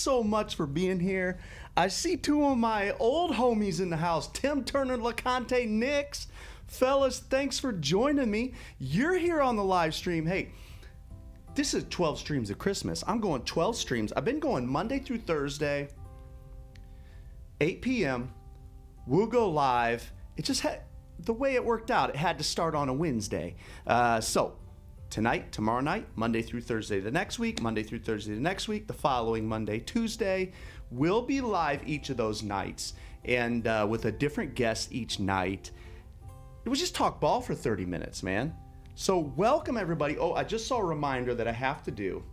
so much for being here. I see two of my old homies in the house, Tim Turner, LeConte Nix. Fellas, thanks for joining me. You're here on the live stream. Hey, this is 12 streams of Christmas. I'm going 12 streams. I've been going Monday through Thursday, 8 p.m. We'll go live. It just had the way it worked out. It had to start on a Wednesday. So tonight, tomorrow night, Monday through Thursday the next week, Monday through Thursday the next week, the following Monday, Tuesday. We'll be live each of those nights and with a different guest each night. It was just talk ball for 30 minutes, man. So welcome everybody. Oh, I just saw a reminder that I have to do.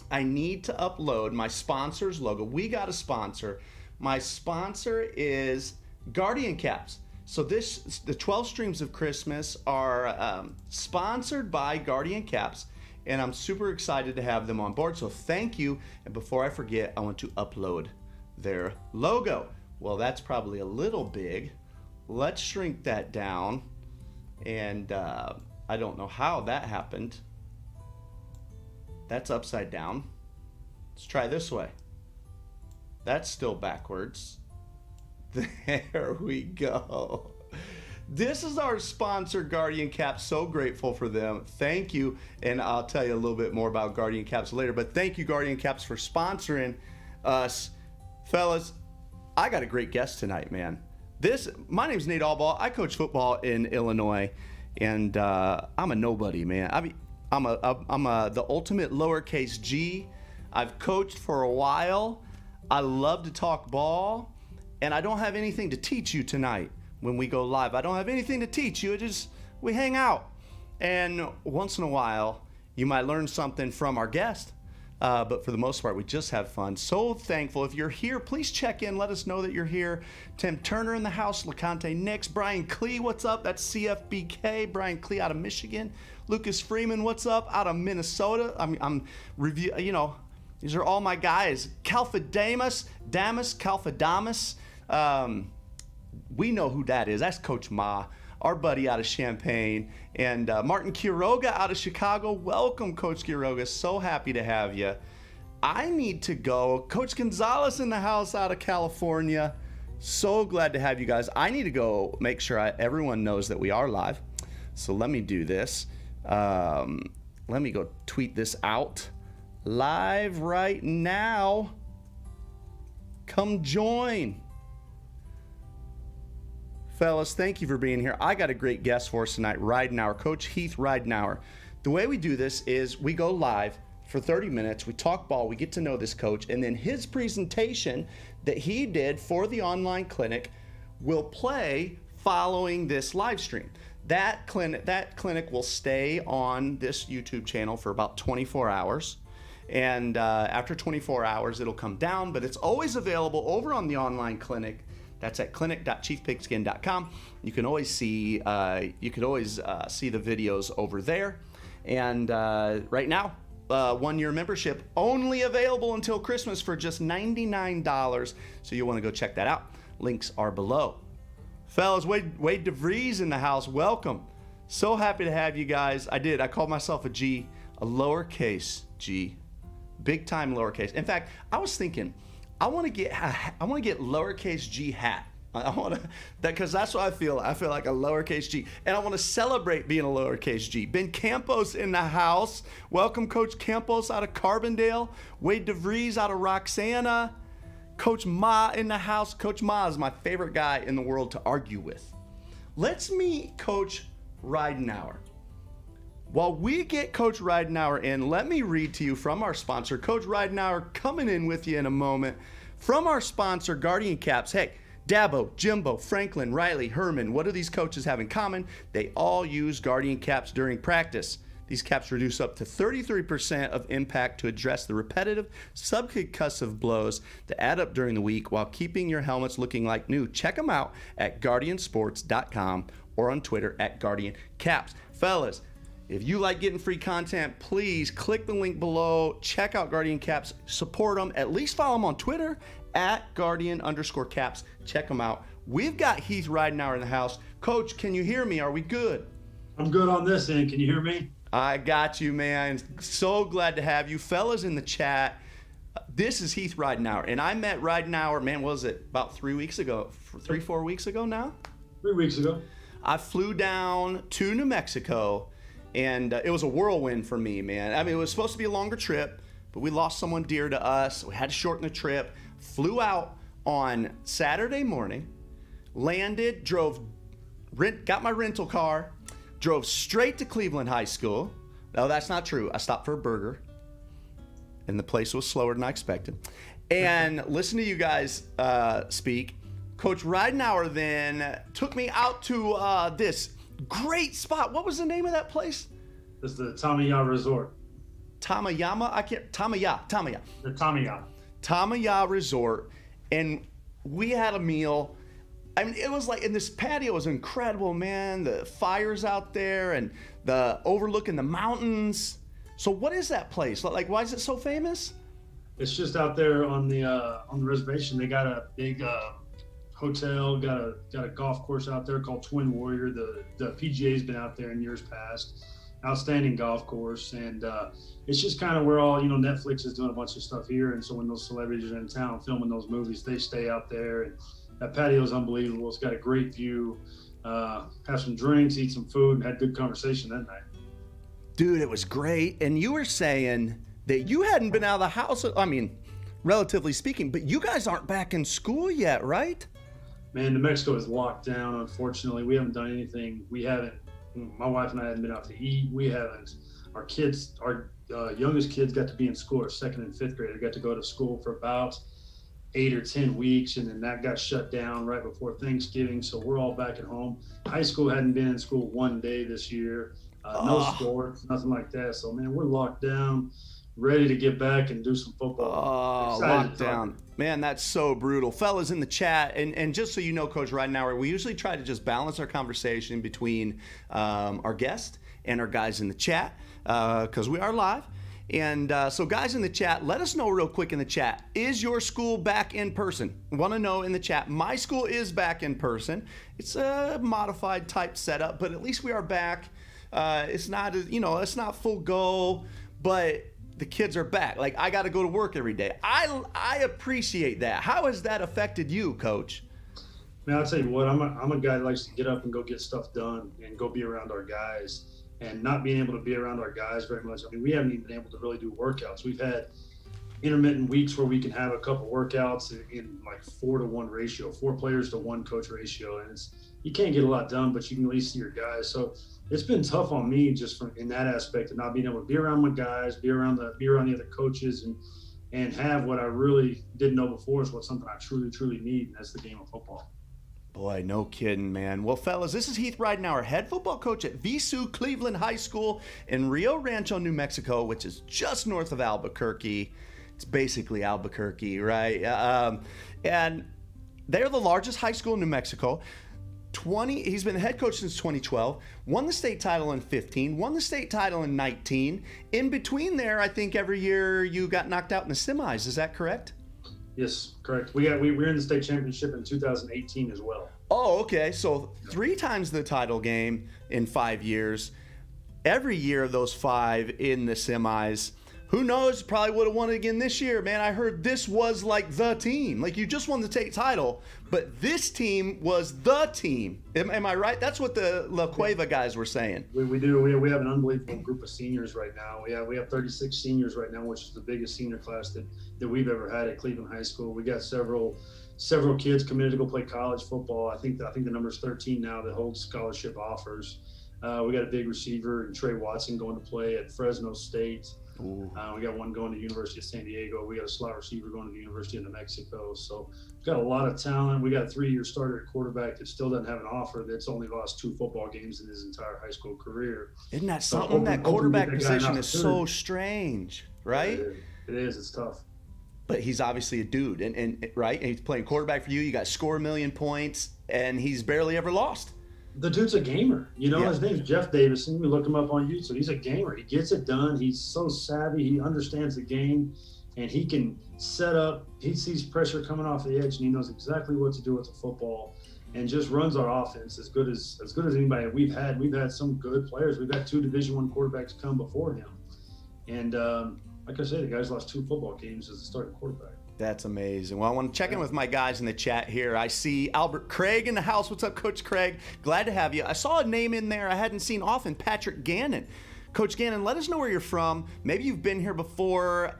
I need to upload my sponsor's logo. We got a sponsor. My sponsor is Guardian Caps. So the 12 streams of Christmas are sponsored by Guardian Caps, and I'm super excited to have them on board. So thank you. And before I forget, I want to upload their logo. Well, that's probably a little big. Let's shrink that down. And I don't know how that happened. That's upside down. Let's try this way. That's still backwards. There we go. This is our sponsor, Guardian Caps. So grateful for them. Thank you. And I'll tell you a little bit more about Guardian Caps later. But thank you, Guardian Caps, for sponsoring us. Fellas, I got a great guest tonight, man. My name's Nate Allball. I coach football in Illinois. And I'm a nobody, man. I mean, I'm the ultimate lowercase G. I've coached for a while. I love to talk ball. And I don't have anything to teach you tonight when we go live. I don't have anything to teach you. We hang out. And once in a while, you might learn something from our guest. But for the most part, we just have fun. So thankful. If you're here, please check in. Let us know that you're here. Tim Turner in the house. LeConte Nix. Brian Klee, what's up? That's CFBK. Brian Klee out of Michigan. Lucas Freeman, what's up? Out of Minnesota. These are all my guys. Calphadamus. We know who that is. That's Coach Ma, our buddy out of Champaign. And Martin Quiroga out of Chicago. Welcome, Coach Quiroga. So happy to have you. I need to go. Coach Gonzalez in the house out of California. So glad to have you guys. I need to go make sure everyone knows that we are live. So let me do this. Let me go tweet this out. Live right now. Come join. Fellas, thank you for being here. I got a great guest for us tonight, Ridenour, Coach Heath Ridenour. The way we do this is we go live for 30 minutes, we talk ball, we get to know this coach, and then his presentation that he did for the online clinic will play following this live stream. That clinic will stay on this YouTube channel for about 24 hours. And after 24 hours, it'll come down, but it's always available over on the online clinic. That's at clinic.chiefpigskin.com. You can always see the videos over there. And right now, 1-year membership only available until Christmas for just $99. So you'll want to go check that out. Links are below. Fellas, Wade DeVries in the house. Welcome. So happy to have you guys. I called myself a G, a lowercase G, big time lowercase. In fact, I was thinking, I want to get lowercase G hat. I want to, because that's what I feel. I feel like a lowercase G, and I want to celebrate being a lowercase G. Ben Campos in the house. Welcome, Coach Campos out of Carbondale. Wade DeVries out of Roxana. Coach Ma in the house. Coach Ma is my favorite guy in the world to argue with. Let's meet Coach Ridenour. While we get Coach Ridenour in, let me read to you from our sponsor. Coach Ridenour coming in with you in a moment. From our sponsor, Guardian Caps. Hey, Dabo, Jimbo, Franklin, Riley, Herman, what do these coaches have in common? They all use Guardian Caps during practice. These caps reduce up to 33% of impact to address the repetitive subconcussive blows that add up during the week while keeping your helmets looking like new. Check them out at guardiansports.com or on Twitter at Guardian Caps. Fellas, if you like getting free content, please click the link below. Check out Guardian Caps. Support them. At least follow them on Twitter at Guardian_Caps. Check them out. We've got Heath Ridenour in the house. Coach, can you hear me? Are we good? I'm good on this end. Can you hear me? I got you, man. So glad to have you. Fellas in the chat, This is Heath Ridenour, and I met Ridenour, man, what was it, about 3 weeks ago? 4 weeks ago now? 3 weeks ago. I flew down to New Mexico, and it was a whirlwind for me, man. I mean, it was supposed to be a longer trip, but we lost someone dear to us. We had to shorten the trip. Flew out on Saturday morning, landed, got my rental car, drove straight to Cleveland High School. No, that's not true. I stopped for a burger, and the place was slower than I expected. And listen to you guys speak. Coach Ridenour then took me out to this great spot. What was the name of that place? It's the Tamaya Resort. Tamaya. The Tamaya. Tamaya Resort. And we had a meal. I mean, it was like, and this patio was incredible, man. The fires out there and the overlooking the mountains. So what is that place? Like, why is it so famous? It's just out there on the reservation. They got a big hotel, got a golf course out there called Twin Warrior. The PGA's been out there in years past. Outstanding golf course, and it's just kind of where all, Netflix is doing a bunch of stuff here, and so when those celebrities are in town filming those movies, they stay out there, and that patio is unbelievable. It's got a great view. Have some drinks, eat some food, and had good conversation that night. Dude, it was great. And you were saying that you hadn't been out of the house, I mean, relatively speaking, but you guys aren't back in school yet, right? Man, New Mexico is locked down, unfortunately. We haven't done anything. My wife and I hadn't been out to eat. We haven't. Our youngest kids got to be in school, our second and fifth grade. They got to go to school for about 8 or 10 weeks, and then that got shut down right before Thanksgiving. So we're all back at home. High school hadn't been in school one day this year. No sports, nothing like that. So, man, we're locked down, ready to get back and do some football. Locked down. Man, that's so brutal. Fellas in the chat, and just so you know, Coach Ridenour, we usually try to just balance our conversation between our guest and our guys in the chat because we are live. And so guys in the chat, let us know real quick in the chat, is your school back in person? Want to know in the chat. My school is back in person. It's a modified type setup, but at least we are back. It's not, it's not full go, but the kids are back. Like, I got to go to work every day. I appreciate that. How has that affected you, Coach? Man, I'll tell you what, I'm a guy that likes to get up and go get stuff done and go be around our guys. And not being able to be around our guys very much. I mean, we haven't even been able to really do workouts. We've had intermittent weeks where we can have a couple workouts in like 4-to-1 ratio, 4 players to 1 coach ratio. And you can't get a lot done, but you can at least see your guys. So it's been tough on me just in that aspect of not being able to be around my guys, be around the other coaches, and have what I really didn't know before is something I truly, truly need, and that's the game of football. Boy, no kidding, man. Well, fellas, this is Heath Ridenour, head football coach at Visu Cleveland High School in Rio Rancho, New Mexico, which is just north of Albuquerque. It's basically Albuquerque, right? And they're the largest high school in New Mexico. He's been the head coach since 2012, won the state title in 15, won the state title in 19. In between there, I think every year you got knocked out in the semis. Is that correct? Yes, correct. We were in the state championship in 2018 as well. Oh, okay. So 3 times the title game in 5 years. Every year of those 5 in the semis. Who knows? Probably would have won it again this year, man. I heard this was like the team. Like, you just won the state title, but this team was the team. Am I right? That's what the La Cueva guys were saying. We do. We have an unbelievable group of seniors right now. We have 36 seniors right now, which is the biggest senior class that we've ever had at Cleveland High School. We got several kids committed to go play college football. I think the number's 13 now that holds scholarship offers. We got a big receiver in Trey Watson going to play at Fresno State. We got one going to the University of San Diego. We got a slot receiver going to the University of New Mexico. So we've got a lot of talent. We got a 3-year starter at quarterback that still doesn't have an offer, that's only lost 2 football games in his entire high school career. Isn't that something? That quarterback position is so strange, right? It is. It's tough. But he's obviously a dude, and right? And he's playing quarterback for you. You got score a million points, and he's barely ever lost. The dude's a gamer. His name's Jeff Davison. You look him up on YouTube. He's a gamer. He gets it done. He's so savvy. He understands the game, and he can set up. He sees pressure coming off the edge, and he knows exactly what to do with the football, and just runs our offense as good as anybody. We've had some good players. We've had 2 Division I quarterbacks come before him, and like I said, the guy's lost 2 football games as a starting quarterback. That's amazing. Well, I want to check in with my guys in the chat here. I see Albert Craig in the house. What's up, Coach Craig? Glad to have you. I saw a name in there I hadn't seen often, Patrick Gannon. Coach Gannon, let us know where you're from. Maybe you've been here before.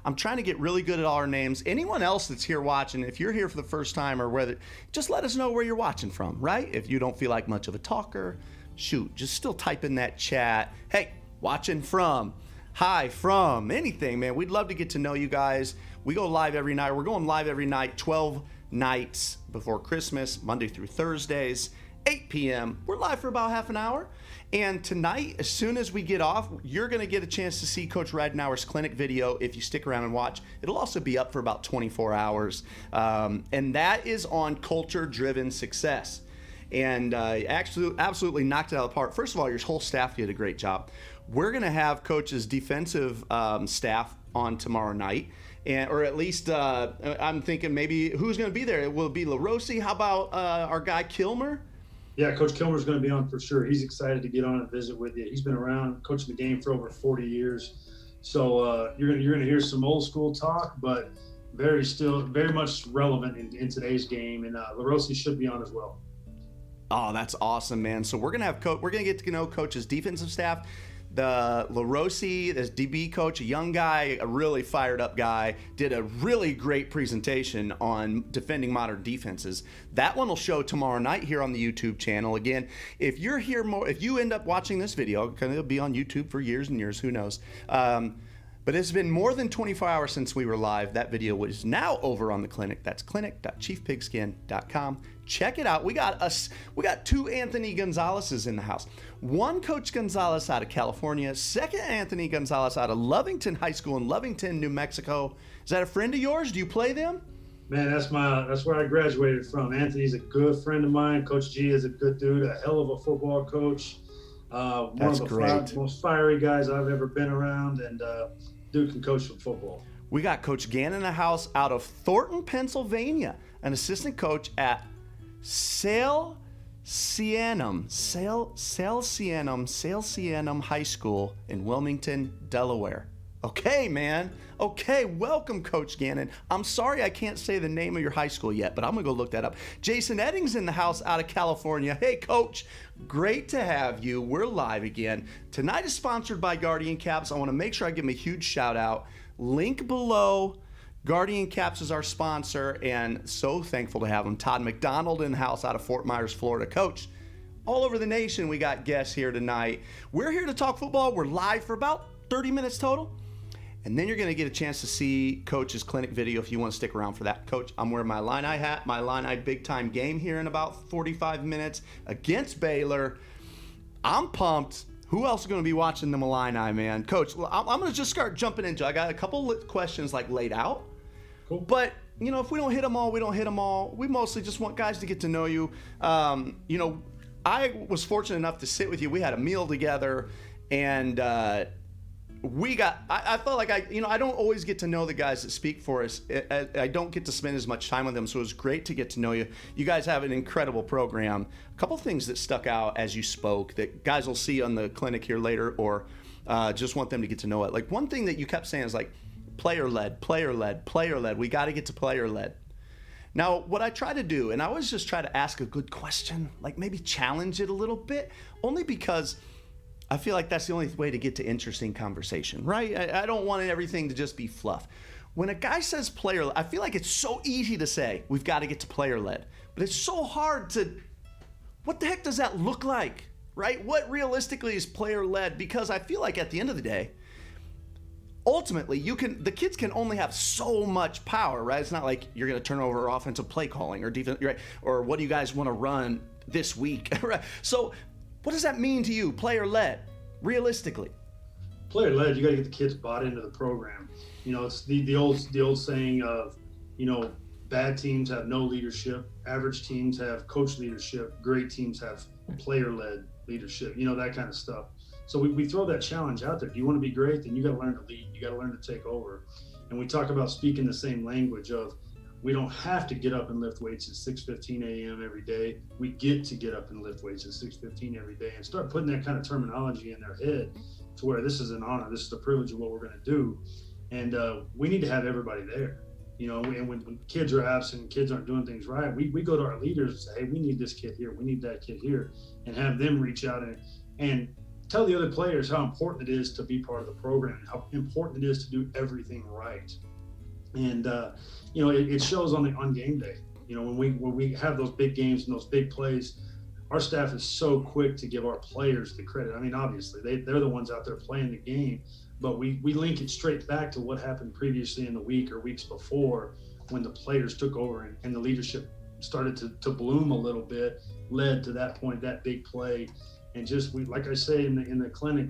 I'm trying to get really good at all our names. Anyone else that's here watching, if you're here for the first time or whether, just let us know where you're watching from, right? If you don't feel like much of a talker, shoot, just still type in that chat. Hey, watching from. Hi, from, anything, man. We'd love to get to know you guys. We go live every night. We're going live every night, 12 nights before Christmas, Monday through Thursdays, 8 p.m. We're live for about half an hour. And tonight, as soon as we get off, you're going to get a chance to see Coach Ridenour's clinic video if you stick around and watch. It'll also be up for about 24 hours. And that is on culture-driven success. And absolutely knocked it out of the park. First of all, your whole staff did a great job. We're going to have Coach's defensive staff on tomorrow night, or at least I'm thinking maybe who's going to be there? Will it be LaRossi? How about our guy Kilmer? Yeah, Coach Kilmer's going to be on for sure. He's excited to get on and visit with you. He's been around coaching the game for over 40 years. So you're going to hear some old school talk, but very much relevant in today's game. And LaRossi should be on as well. Oh, that's awesome, man. So we're going to get to know Coach's defensive staff. The LaRossi, this DB coach, a young guy, a really fired up guy, did a really great presentation on defending modern defenses. That one will show tomorrow night here on the YouTube channel. Again, if you're here if you end up watching this video, it'll be on YouTube for years and years, who knows. But it's been more than 24 hours since we were live. That video is now over on the clinic. That's clinic.chiefpigskin.com. Check it out. We got 2 Anthony Gonzalez's in the house. One Coach Gonzalez out of California, second Anthony Gonzalez out of Lovington High School in Lovington, New Mexico. Is that a friend of yours? Do you play them? Man, that's where I graduated from. Anthony's a good friend of mine. Coach G is a good dude, a hell of a football coach. One of the most fiery guys I've ever been around, and dude can coach some football. We got Coach Gannon in the house out of Thornton, Pennsylvania, an assistant coach at Salesianum High School in Wilmington, Delaware. Okay, man. Okay, welcome, Coach Gannon. I'm sorry I can't say the name of your high school yet, but I'm going to go look that up. Jason Eddings in the house out of California. Hey, Coach, great to have you. We're live again. Tonight is sponsored by Guardian Caps. I want to make sure I give them a huge shout out. Link below. Guardian Caps is our sponsor, and so thankful to have them. Todd McDonald in the house out of Fort Myers, Florida. Coach, all over the nation, we got guests here tonight. We're here to talk football. We're live for about 30 minutes total. And then you're going to get a chance to see Coach's clinic video if you want to stick around for that. Coach, I'm wearing my Illini hat, my Illini big-time game here in about 45 minutes against Baylor. I'm pumped. Who else is going to be watching the Illini, man? Coach, I'm going to just start jumping into it. I got a couple questions laid out. Cool. But, if we don't hit them all, we don't hit them all. We mostly just want guys to get to know you. I was fortunate enough to sit with you. We had a meal together, and I felt like I don't always get to know the guys that speak for us. I don't get to spend as much time with them, so it was great to get to know you. You guys have an incredible program. A couple things that stuck out as you spoke that guys will see on the clinic here later, or just want them to get to know it. Like, one thing that you kept saying is player-led. We got to get to player-led. Now, what I try to do, and I always just try to ask a good question, maybe challenge it a little bit, only because I feel like that's the only way to get to interesting conversation, right? I don't want everything to just be fluff. When a guy says player-led, I feel like it's so easy to say, we've got to get to player-led. But it's so hard to, what the heck does that look like, right? What realistically is player-led? Because I feel like at the end of the day, ultimately, the kids can only have so much power, right? It's not like you're going to turn over offensive play calling or defense, right? Or what do you guys want to run this week, right? So what does that mean to you, player-led, realistically? Player-led, you got to get the kids bought into the program. It's the old saying of, bad teams have no leadership, average teams have coach leadership, great teams have player-led leadership, that kind of stuff. So we throw that challenge out there. Do you want to be great? Then you got to learn to lead. You got to learn to take over. And we talk about speaking the same language of, we don't have to get up and lift weights at 6:15 a.m. every day. We get to get up and lift weights at 6:15 every day, and start putting that kind of terminology in their head to where this is an honor, this is a privilege of what we're going to do, and we need to have everybody there. And when kids are absent, kids aren't doing things right, we go to our leaders and say, hey, we need this kid here, we need that kid here, and have them reach out and tell the other players how important it is to be part of the program, and how important it is to do everything right. And it shows on game day. When we have those big games and those big plays, our staff is so quick to give our players the credit. I mean, obviously they're the ones out there playing the game, but we link it straight back to what happened previously in the week or weeks before, when the players took over and the leadership started to bloom a little bit, led to that point, that big play. And just, like I say in the clinic,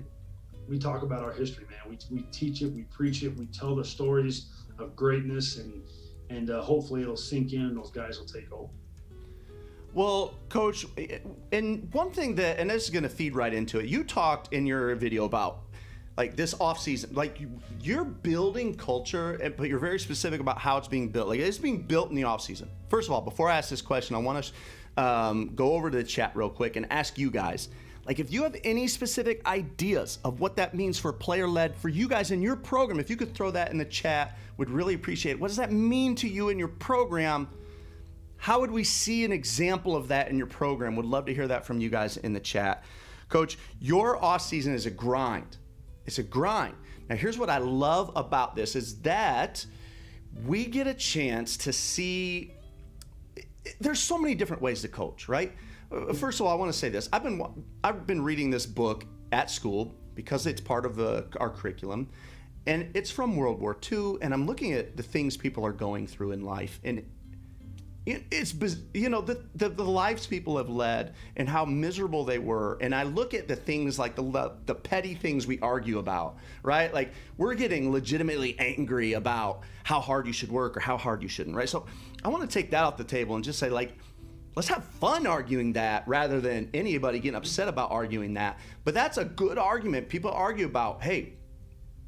we talk about our history, man. We teach it, we preach it, we tell the stories of greatness, and hopefully it'll sink in and those guys will take over. Well, Coach, and one thing and this is going to feed right into it, you talked in your video about like this offseason, like you're building culture, but you're very specific about how it's being built. Like it's being built in the offseason. First of all, before I ask this question, I want to go over to the chat real quick and ask you guys, like if you have any specific ideas of what that means for player-led for you guys in your program, if you could throw that in the chat, would really appreciate it. What does that mean to you in your program? How would we see an example of that in your program? Would love to hear that from you guys in the chat. Coach, your off season is a grind. It's a grind. Now, here's what I love about this is that we get a chance to see, there's so many different ways to coach, right? First of all, I want to say this. I've been reading this book at school because it's part of our curriculum, and it's from World War II, and I'm looking at the things people are going through in life, and it's the lives people have led and how miserable they were. And I look at the things like the petty things we argue about, right? Like we're getting legitimately angry about how hard you should work or how hard you shouldn't, right? So I want to take that off the table and just say, like, let's have fun arguing that rather than anybody getting upset about arguing that. But that's a good argument. People argue about, hey,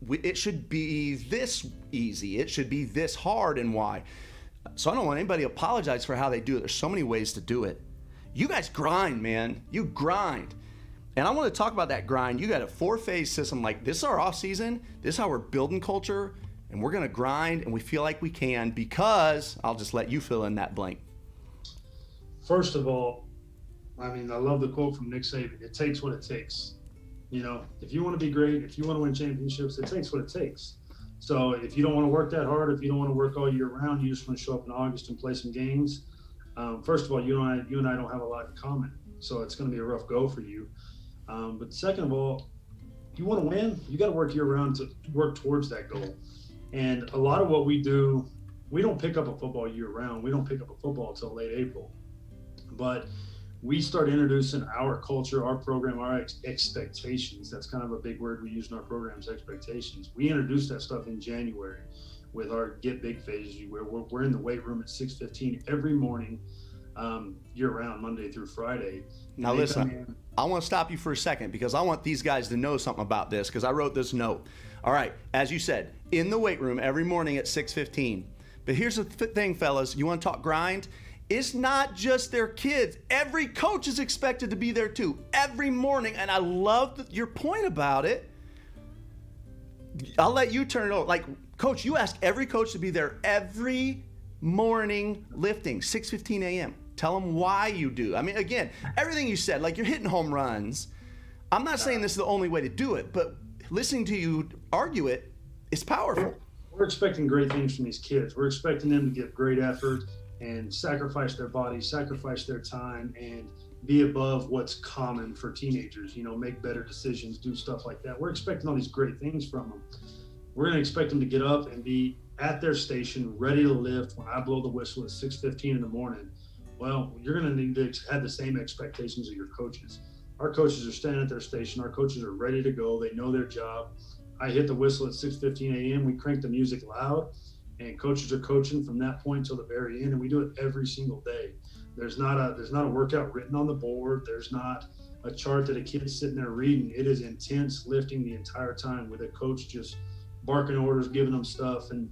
it should be this easy. It should be this hard, and why. So I don't want anybody to apologize for how they do it. There's so many ways to do it. You guys grind, man. You grind. And I want to talk about that grind. You got a 4-phase system. Like, this is our off season. This is how we're building culture. And we're going to grind, and we feel like we can because I'll just let you fill in that blank. First of all, I mean, I love the quote from Nick Saban. It takes what it takes. If you want to be great, if you want to win championships, it takes what it takes. So if you don't want to work that hard, if you don't want to work all year round, you just want to show up in August and play some games. First of all, you and I don't have a lot in common, so it's going to be a rough go for you. But second of all, if you want to win, you got to work year round to work towards that goal. And a lot of what we do, we don't pick up a football year round. We don't pick up a football until late April. But we start introducing our culture, our program, our expectations. That's kind of a big word we use in our programs, expectations. We introduce that stuff in January with our Get Big phase, where we're in the weight room at 6:15 every morning, year-round, Monday through Friday. Now listen, I want to stop you for a second because I want these guys to know something about this because I wrote this note. All right, as you said, in the weight room every morning at 6:15. But here's the thing, fellas. You want to talk grind? It's not just their kids. Every coach is expected to be there too, every morning. And I love your point about it. I'll let you turn it over. Like, Coach, you ask every coach to be there every morning lifting, 6:15 a.m. Tell them why you do. I mean, again, everything you said, like you're hitting home runs. I'm not saying this is the only way to do it, but listening to you argue it is powerful. We're expecting great things from these kids. We're expecting them to give great effort and sacrifice their bodies, sacrifice their time, and be above what's common for teenagers, make better decisions, do stuff like that. We're expecting all these great things from them. We're going to expect them to get up and be at their station, ready to lift when I blow the whistle at 6:15 in the morning. Well, you're going to need to have the same expectations of your coaches. Our coaches are standing at their station. Our coaches are ready to go. They know their job. I hit the whistle at 6:15 a.m. We crank the music loud. And coaches are coaching from that point till the very end, and we do it every single day. There's not a workout written on the board. There's not a chart that a kid's sitting there reading. It is intense lifting the entire time with a coach just barking orders, giving them stuff. And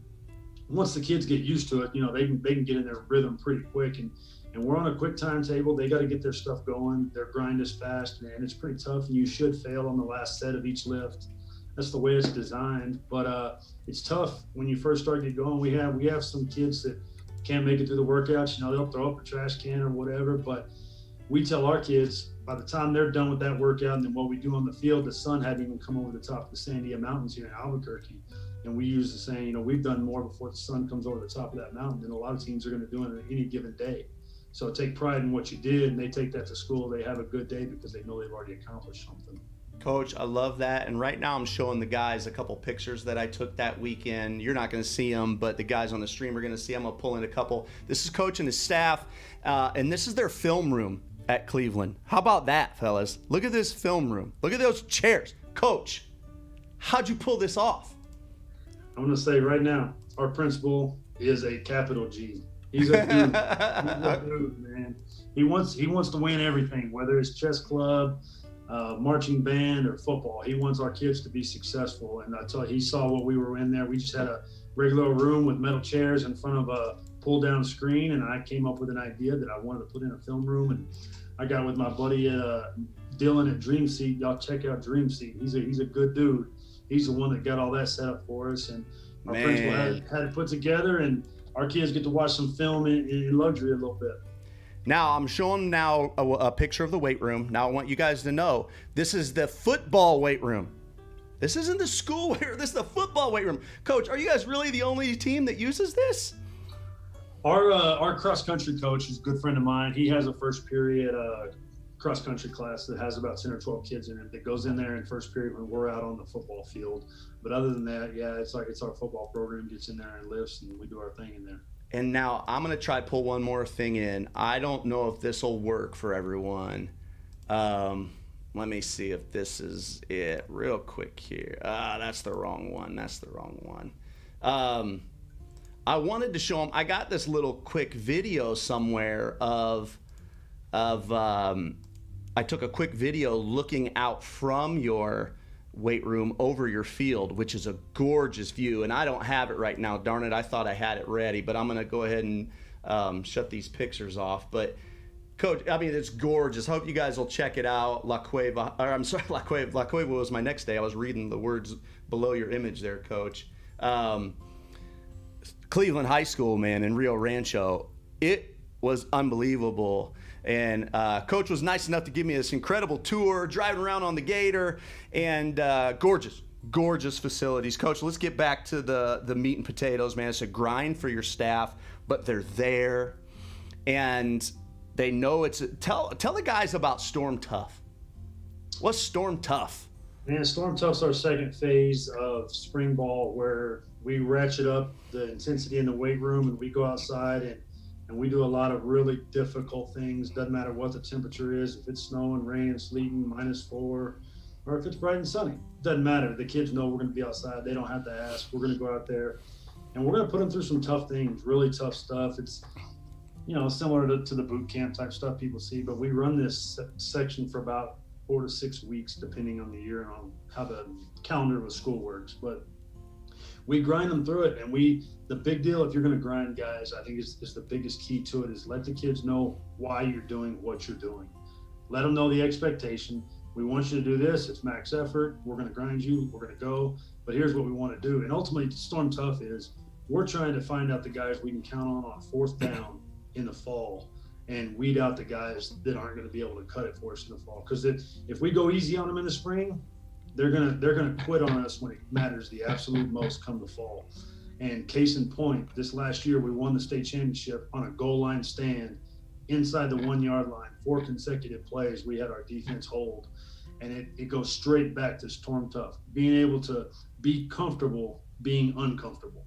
once the kids get used to it, they can get in their rhythm pretty quick. And we're on a quick timetable. They got to get their stuff going. Their grind is fast, and it's pretty tough. And you should fail on the last set of each lift. that's the way it's designed. But it's tough when you first start getting going. We have some kids that can't make it through the workouts. You know, they'll throw up a trash can or whatever. But we tell our kids by the time they're done with that workout and then what we do on the field, the sun hadn't even come over the top of the Sandia Mountains here in Albuquerque. And we use the saying, you know, we've done more before the sun comes over the top of that mountain than a lot of teams are going to do on any given day. So take pride in what you did, and they take that to school. They have a good day because they know they've already accomplished something. Coach, I love that. And right now I'm showing the guys a couple pictures that I took that weekend. You're not going to see them, but the guys on the stream are going to see them. I'll pull in a couple. This is Coach and his staff, and this is their film room at Cleveland. How about that, fellas? Look at this film room. Look at those chairs. Coach, how'd you pull this off? I'm going to say right now, our principal is a capital G. He's a dude. He's a dude, man. He wants to win everything, whether it's chess club, marching band, or football. He wants our kids to be successful. And I tell you, he saw what we were in there. We just had a regular room with metal chairs in front of a pull-down screen, and I came up with an idea that I wanted to put in a film room. And I got with my buddy Dylan at Dream Seat. Y'all check out Dream Seat. He's a good dude. He's the one that got all that set up for us, and our principal had it put together, and our kids get to watch some film in luxury a little bit. Now, I'm showing now a picture of the weight room. Now, I want you guys to know, this is the football weight room. This isn't the school weight room. This is the football weight room. Coach, are you guys really the only team that uses this? Our cross-country coach is a good friend of mine. He has a first period cross-country class that has about 10 or 12 kids in it that goes in there in first period when we're out on the football field. But other than that, yeah, it's our football program gets in there and lifts, and we do our thing in there. And now I'm going to try to pull one more thing in. I don't know if this will work for everyone. Let me see if this is it real quick here. That's the wrong one. That's the wrong one. I wanted to show them. I got this little quick video somewhere of I took a quick video looking out from your weight room over your field, which is a gorgeous view. And I don't have it right now. Darn it, I thought I had it ready, but I'm going to go ahead and shut these pictures off. But Coach, I mean, it's gorgeous. Hope you guys will check it out. La Cueva, or I'm sorry, La Cueva was my next day. I was reading the words below your image there, Coach. Cleveland High School, man, in Rio Rancho. It was unbelievable. And Coach was nice enough to give me this incredible tour, driving around on the Gator, and gorgeous facilities. Coach, let's get back to the meat and potatoes, man. It's a grind for your staff, but they're there, and they know it's tell the guys about Storm Tough. What's Storm Tough? Man, Storm Tough's our second phase of spring ball, where we ratchet up the intensity in the weight room, and we go outside and we do a lot of really difficult things. Doesn't matter what the temperature is, if it's snowing, raining, sleeting, -4, or if it's bright and sunny. Doesn't matter. The kids know we're going to be outside. They don't have to ask. We're going to go out there, and we're going to put them through some tough things, really tough stuff. It's, you know, similar to the boot camp type stuff people see, but we run this section for about 4 to 6 weeks, depending on the year and on how the calendar of the school works. But we grind them through it, and the big deal, if you're going to grind guys, I think is the biggest key to it, is let the kids know why you're doing what you're doing. Let them know the expectation. We want you to do this. It's max effort. We're going to grind you. We're going to go, but here's what we want to do. And ultimately, Storm Tough is we're trying to find out the guys we can count on 4th down in the fall, and weed out the guys that aren't going to be able to cut it for us in the fall. Because if we go easy on them in the spring, they're gonna quit on us when it matters the absolute most come the fall. And case in point, this last year we won the state championship on a goal line stand inside the 1 yard line. 4 consecutive plays we had our defense hold, and it goes straight back to Storm Tough, being able to be comfortable being uncomfortable.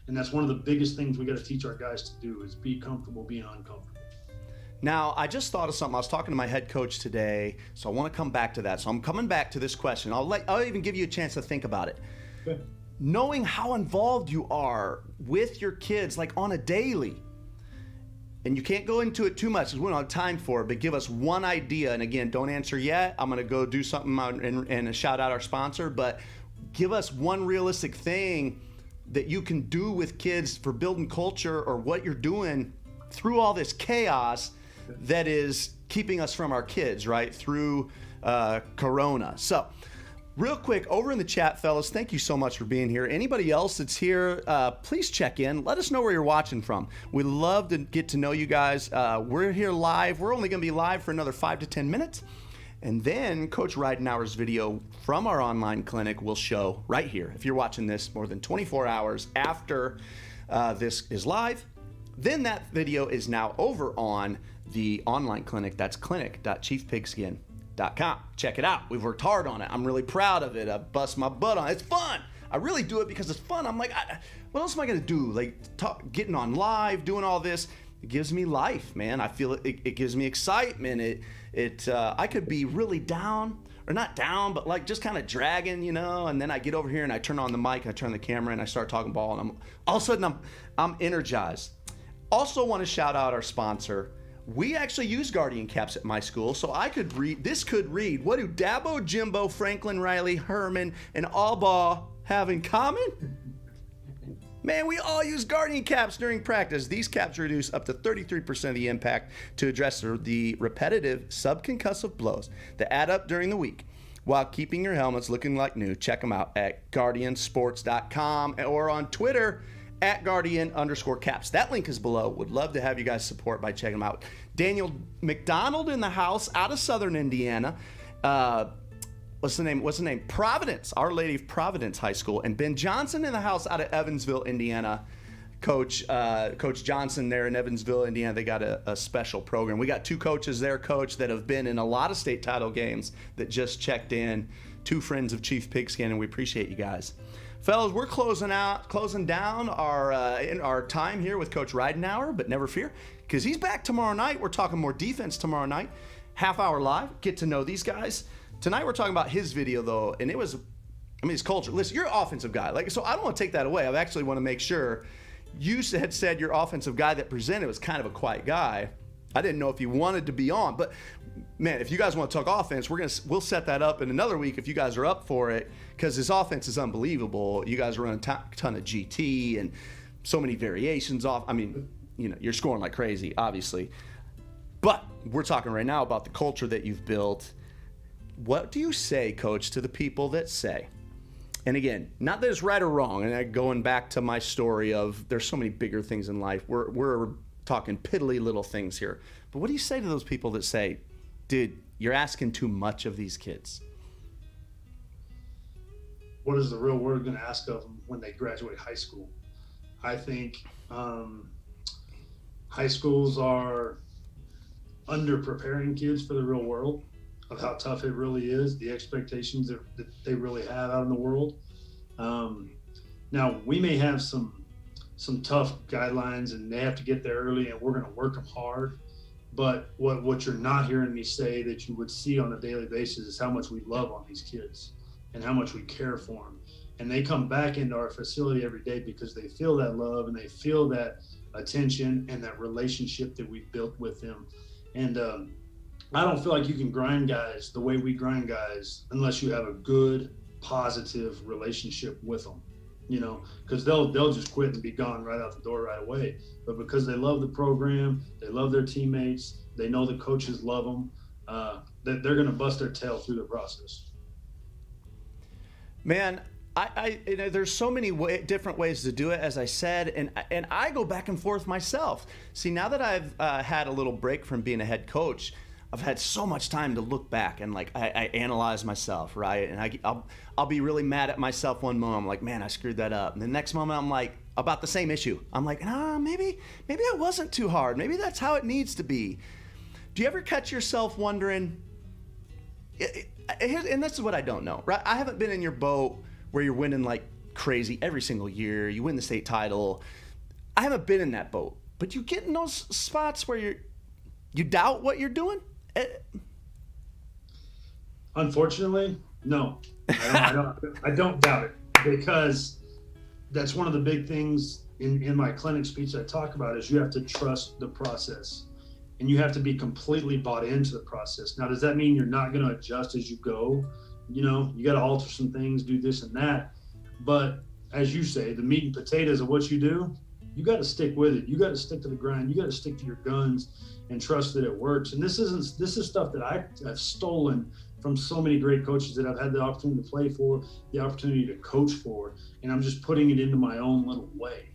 And that's one of the biggest things we got to teach our guys to do, is be comfortable being uncomfortable. Now, I just thought of something. I was talking to my head coach today, so I want to come back to that. So I'm coming back to this question. I'll even give you a chance to think about it. Okay. Knowing how involved you are with your kids, like on a daily, and you can't go into it too much because we don't have time for it, but give us one idea. And again, don't answer yet. I'm going to go do something and shout out our sponsor, but give us one realistic thing that you can do with kids for building culture, or what you're doing through all this chaos that is keeping us from our kids, right, through Corona. So Real quick, over in the chat, fellas, thank you so much for being here. Anybody else that's here, please check in. Let us know where you're watching from. We love to get to know you guys. We're here live. We're only going to be live for another 5 to 10 minutes. And then Coach Ridenour's video from our online clinic will show right here. If you're watching this more than 24 hours after this is live, then that video is now over on the online clinic. That's clinic.chiefpigskin.com. Check it out. We've worked hard on it. I'm really proud of it. I bust my butt on it. It's fun. I really do it because it's fun. I'm like, what else am I going to do? Like getting on live, doing all this. It gives me life, man. I feel it gives me excitement. I could be really down, or not down, but like just kind of dragging, and then I get over here and I turn on the mic, I turn the camera, and I start talking ball, and all of a sudden I'm energized. Also want to shout out our sponsor. We actually use Guardian caps at my school, so this could read, what do Dabo, Jimbo, Franklin, Riley, Herman, and Albaugh have in common? Man, we all use Guardian caps during practice. These caps reduce up to 33% of the impact to address the repetitive subconcussive blows that add up during the week while keeping your helmets looking like new. Check them out at guardiansports.com or on Twitter at Guardian_caps. That link is below. Would love to have you guys support by checking them out. Daniel McDonald in the house out of Southern Indiana. What's the name? Providence, Our Lady of Providence High School. And Ben Johnson in the house out of Evansville, Indiana. Coach Johnson there in Evansville, Indiana, they got a special program. We got 2 coaches there, Coach, that have been in a lot of state title games that just checked in. 2 friends of Chief Pigskin, and we appreciate you guys. Fellas, we're closing down our time here with Coach Ridenour, but never fear, because he's back tomorrow night. We're talking more defense tomorrow night. Half-hour live. Get to know these guys. Tonight we're talking about his video, though, and his culture. Listen, you're an offensive guy. So I don't want to take that away. I actually want to make sure. You had said your offensive guy that presented was kind of a quiet guy. I didn't know if he wanted to be on, but man, if you guys want to talk offense, we'll set that up in another week if you guys are up for it, because his offense is unbelievable. You guys run a ton of GT and so many variations off. I mean, you're scoring like crazy, obviously. But we're talking right now about the culture that you've built. What do you say, Coach, to the people that say, and again, not that it's right or wrong, and going back to my story of there's so many bigger things in life. We're talking piddly little things here. But what do you say to those people that say, dude, you're asking too much of these kids? What is the real world going to ask of them when they graduate high school? I think high schools are under-preparing kids for the real world, of how tough it really is, the expectations that they really have out in the world. Now, we may have some tough guidelines, and they have to get there early, and we're going to work them hard. But what you're not hearing me say that you would see on a daily basis is how much we love on these kids and how much we care for them. And they come back into our facility every day because they feel that love and they feel that attention and that relationship that we've built with them. And I don't feel like you can grind guys the way we grind guys unless you have a good, positive relationship with them, because they'll just quit and be gone right out the door right away. But because they love the program, they love their teammates, they know the coaches love them, that they're going to bust their tail through the process. Man, there's so many different ways to do it, as I said, and I go back and forth myself. See, now that I've had a little break from being a head coach, I've had so much time to look back and I analyze myself, right? And I'll be really mad at myself one moment. I'm like, man, I screwed that up. And the next moment I'm like, about the same issue. I'm like, maybe I wasn't too hard. Maybe that's how it needs to be. Do you ever catch yourself wondering, and this is what I don't know, right? I haven't been in your boat where you're winning like crazy every single year. You win the state title. I haven't been in that boat. But you get in those spots where you doubt what you're doing? Unfortunately, no. I don't doubt it, because that's one of the big things in my clinic speech I talk about is you have to trust the process and you have to be completely bought into the process. Now, does that mean you're not going to adjust as you go? You got to alter some things, do this and that. But as you say, the meat and potatoes of what you do, you got to stick with it. You got to stick to the grind. You got to stick to your guns and trust that it works. And this is stuff that I have stolen from so many great coaches that I've had the opportunity to play for, the opportunity to coach for, and I'm just putting it into my own little way,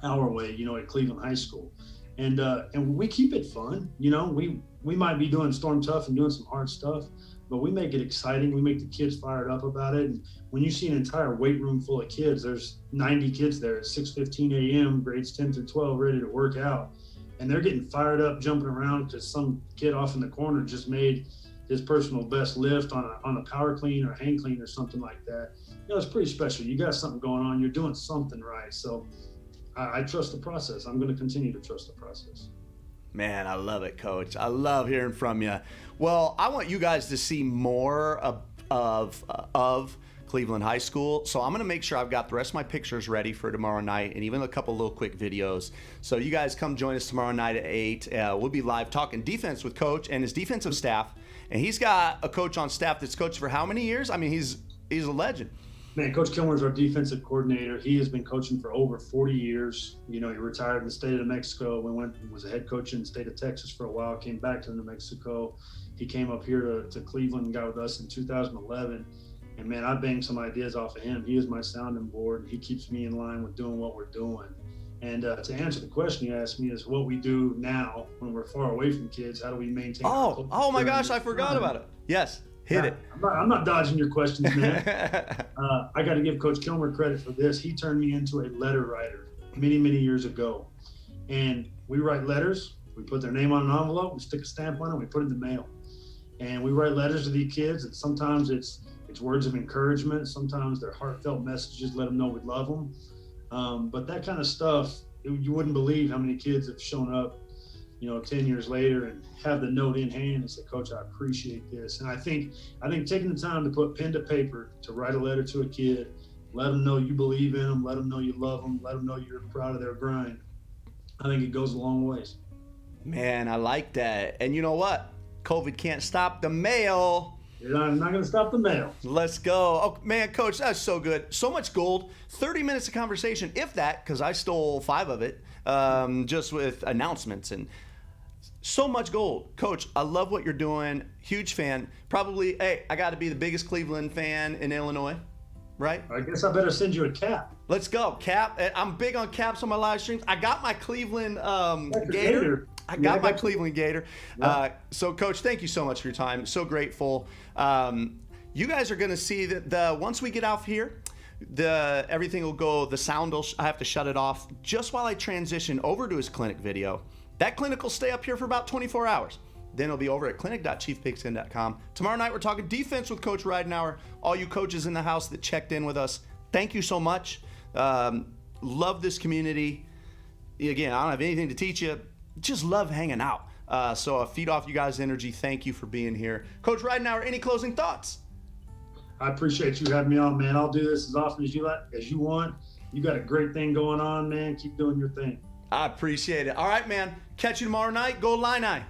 our way, at Cleveland High School. And we keep it fun. We might be doing Storm Tough and doing some hard stuff, but we make it exciting. We make the kids fired up about it. And when you see an entire weight room full of kids, there's 90 kids there at 6:15 a.m., grades 10 through 12, ready to work out. And they're getting fired up, jumping around because some kid off in the corner just made his personal best lift on a power clean or hang clean or something like that. It's pretty special. You got something going on. You're doing something right. So I trust the process. I'm going to continue to trust the process. Man, I love it, Coach. I love hearing from you. Well, I want you guys to see more of Cleveland High School. So I'm going to make sure I've got the rest of my pictures ready for tomorrow night and even a couple little quick videos. So you guys come join us tomorrow night at 8. We'll be live talking defense with Coach and his defensive staff. And he's got a coach on staff that's coached for how many years? I mean, he's a legend. Man, Coach Kilmer is our defensive coordinator. He has been coaching for over 40 years. He retired in the state of New Mexico. Was a head coach in the state of Texas for a while, came back to New Mexico. He came up here to Cleveland and got with us in 2011. And man, I banged some ideas off of him. He is my sounding board. And he keeps me in line with doing what we're doing. And to answer the question you asked me is what we do now when we're far away from kids. How do we maintain? Oh my gosh, I forgot about it. Yes. Hit it. I'm not dodging your questions, man. I got to give Coach Kilmer credit for this. He turned me into a letter writer many, many years ago. And we write letters. We put their name on an envelope. We stick a stamp on it. We put it in the mail. And we write letters to these kids. And sometimes it's words of encouragement. Sometimes they're heartfelt messages. Let them know we love them. But that kind of stuff, you wouldn't believe how many kids have shown up 10 years later and have the note in hand and say, Coach, I appreciate this. And I think taking the time to put pen to paper, to write a letter to a kid, let them know you believe in them, let them know you love them, let them know you're proud of their grind, I think it goes a long ways. Man, I like that. And you know what? COVID can't stop the mail. I'm not going to stop the mail. Let's go. Oh, man, Coach, that's so good. So much gold. 30 minutes of conversation, if that, because I stole 5 of it, just with announcements and so much gold. Coach, I love what you're doing. Huge fan. Probably, hey, I got to be the biggest Cleveland fan in Illinois, right? I guess I better send you a cap. Let's go. Cap. I'm big on caps on my live streams. I got my Cleveland Gator. I got my Cleveland Gator. Yeah. So, Coach, thank you so much for your time. So grateful. You guys are going to see that once we get off here, everything will go. The sound I have to shut it off just while I transition over to his clinic video. That clinic will stay up here for about 24 hours. Then it'll be over at clinic.chiefpigskin.com. Tomorrow night, we're talking defense with Coach Ridenour. All you coaches in the house that checked in with us, thank you so much. Love this community. Again, I don't have anything to teach you. Just love hanging out. So I feed off you guys' energy. Thank you for being here. Coach Ridenour, any closing thoughts? I appreciate you having me on, man. I'll do this as often as you want. You got a great thing going on, man. Keep doing your thing. I appreciate it. All right, man. Catch you tomorrow night. Go Illini.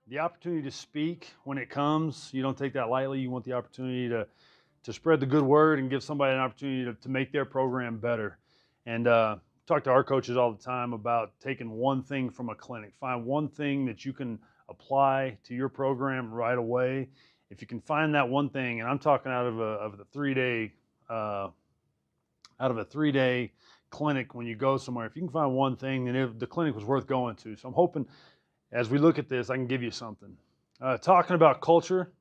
The opportunity to speak when it comes, you don't take that lightly. You want the opportunity to spread the good word and give somebody an opportunity to make their program better. And talk to our coaches all the time about taking one thing from a clinic. Find one thing that you can apply to your program right away. If you can find that one thing, and I'm talking out of a 3-day clinic when you go somewhere, if you can find one thing, then the clinic was worth going to. So I'm hoping as we look at this, I can give you something. Talking about culture,